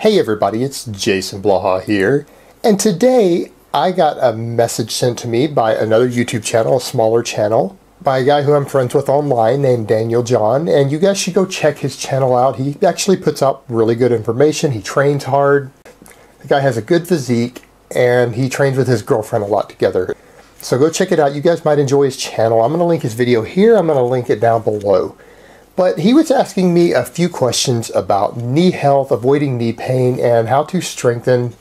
Hey everybody, it's Jason Blaha here, and today I got a message sent to me by another YouTube channel, a smaller channel, by a guy who I'm friends with online named Daniel John, and you guys should go check his channel out. He actually puts out really good information. He trains hard. The guy has a good physique, and he trains with his girlfriend a lot together. So go check it out. You guys might enjoy his channel. I'm going to link his video here. I'm going to link it down below. But he was asking me a few questions about knee health, avoiding knee pain, and how to strengthen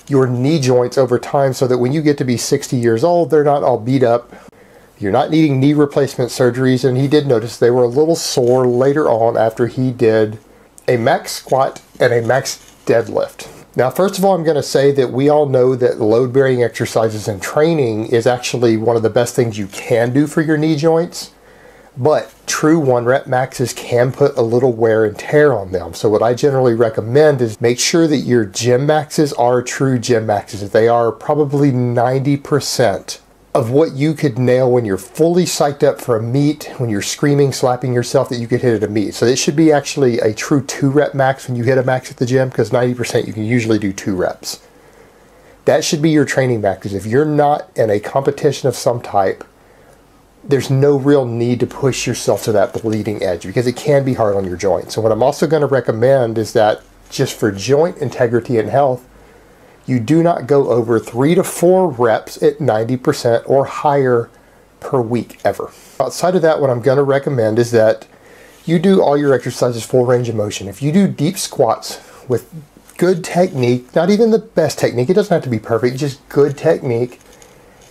your knee joints over time so that when you get to be 60 years old, they're not all beat up. You're not needing knee replacement surgeries. And he did notice they were a little sore later on after he did a max squat and a max deadlift. Now, first of all, I'm going to say that we all know that load-bearing exercises and training is actually one of the best things you can do for your knee joints. But true 1-rep maxes can put a little wear and tear on them. So what I generally recommend is make sure that your gym maxes are true gym maxes. They are probably 90% of what you could nail when you're fully psyched up for a meet, when you're screaming, slapping yourself that you could hit at a meet. So it should be actually a true 2-rep max when you hit a max at the gym, because 90% you can usually do 2 reps. That should be your training maxes. If you're not in a competition of some type, there's no real need to push yourself to that bleeding edge because it can be hard on your joints. So what I'm also going to recommend is that just for joint integrity and health, you do not go over 3 to 4 reps at 90% or higher per week ever. Outside of that, what I'm going to recommend is that you do all your exercises full range of motion. If you do deep squats with good technique, not even the best technique, it doesn't have to be perfect, just good technique,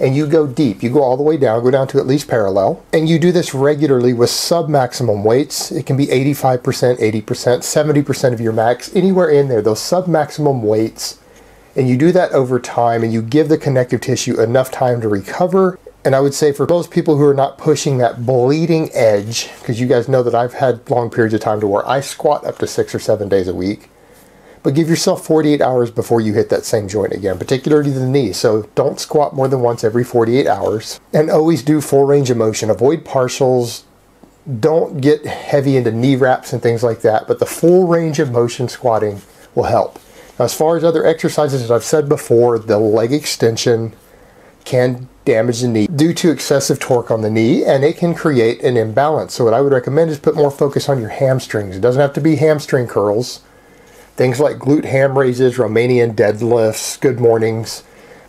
and you go deep, you go all the way down, go down to at least parallel, and you do this regularly with sub-maximum weights. It can be 85%, 80%, 70% of your max, anywhere in there, those sub-maximum weights, and you do that over time, and you give the connective tissue enough time to recover. And I would say for those people who are not pushing that bleeding edge, because you guys know that I've had long periods of time to where I squat up to 6 or 7 days a week, but give yourself 48 hours before you hit that same joint again, particularly the knee. So don't squat more than once every 48 hours. And always do full range of motion. Avoid partials. Don't get heavy into knee wraps and things like that. But the full range of motion squatting will help. Now, as far as other exercises, as I've said before, the leg extension can damage the knee due to excessive torque on the knee, and it can create an imbalance. So what I would recommend is put more focus on your hamstrings. It doesn't have to be hamstring curls. Things like glute ham raises, Romanian deadlifts, good mornings,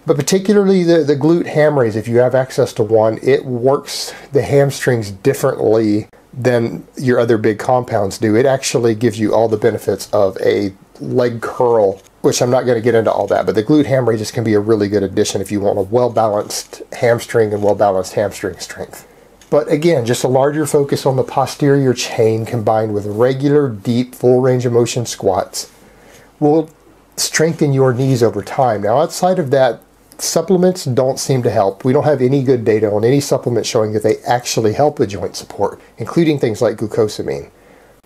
but particularly the glute ham raise, if you have access to one, it works the hamstrings differently than your other big compounds do. It actually gives you all the benefits of a leg curl, which I'm not going to get into all that, but the glute ham raises can be a really good addition if you want a well-balanced hamstring and well-balanced hamstring strength. But again, just a larger focus on the posterior chain combined with regular, deep, full range of motion squats will strengthen your knees over time. Now, outside of that, supplements don't seem to help. We don't have any good data on any supplement showing that they actually help with joint support, including things like glucosamine.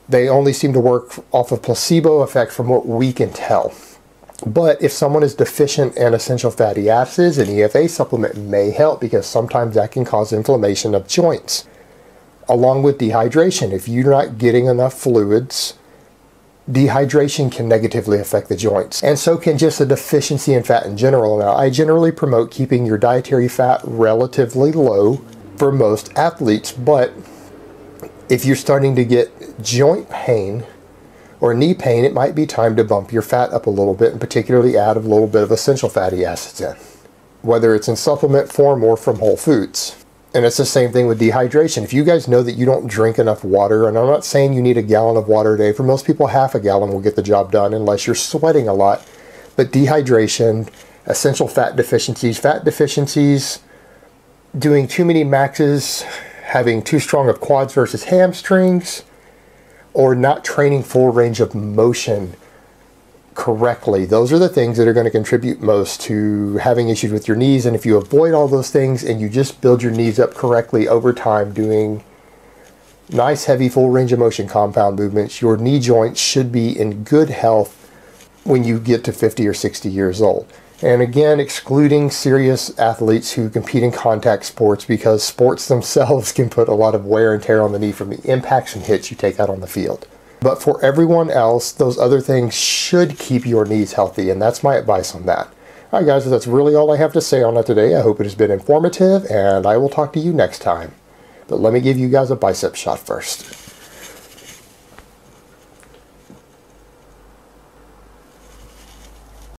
They only seem to work off of placebo effect from what we can tell. But if someone is deficient in essential fatty acids, an EFA supplement may help because sometimes that can cause inflammation of joints. Along with dehydration, if you're not getting enough fluids, dehydration can negatively affect the joints, and so can just a deficiency in fat in general. Now, I generally promote keeping your dietary fat relatively low for most athletes, but if you're starting to get joint pain or knee pain, it might be time to bump your fat up a little bit, and particularly add a little bit of essential fatty acids in, whether it's in supplement form or from whole foods. And it's the same thing with dehydration. If you guys know that you don't drink enough water, and I'm not saying you need a gallon of water a day, for most people half a gallon will get the job done unless you're sweating a lot. But dehydration, essential fat deficiencies, doing too many maxes, having too strong of quads versus hamstrings, or not training full range of motion correctly. Those are the things that are going to contribute most to having issues with your knees. And if you avoid all those things and you just build your knees up correctly over time, doing nice, heavy, full range of motion compound movements, your knee joints should be in good health when you get to 50 or 60 years old. And again, excluding serious athletes who compete in contact sports, because sports themselves can put a lot of wear and tear on the knee from the impacts and hits you take out on the field. But for everyone else, those other things should keep your knees healthy, and that's my advice on that. All right, guys, that's really all I have to say on it today. I hope it has been informative, and I will talk to you next time. But let me give you guys a bicep shot first.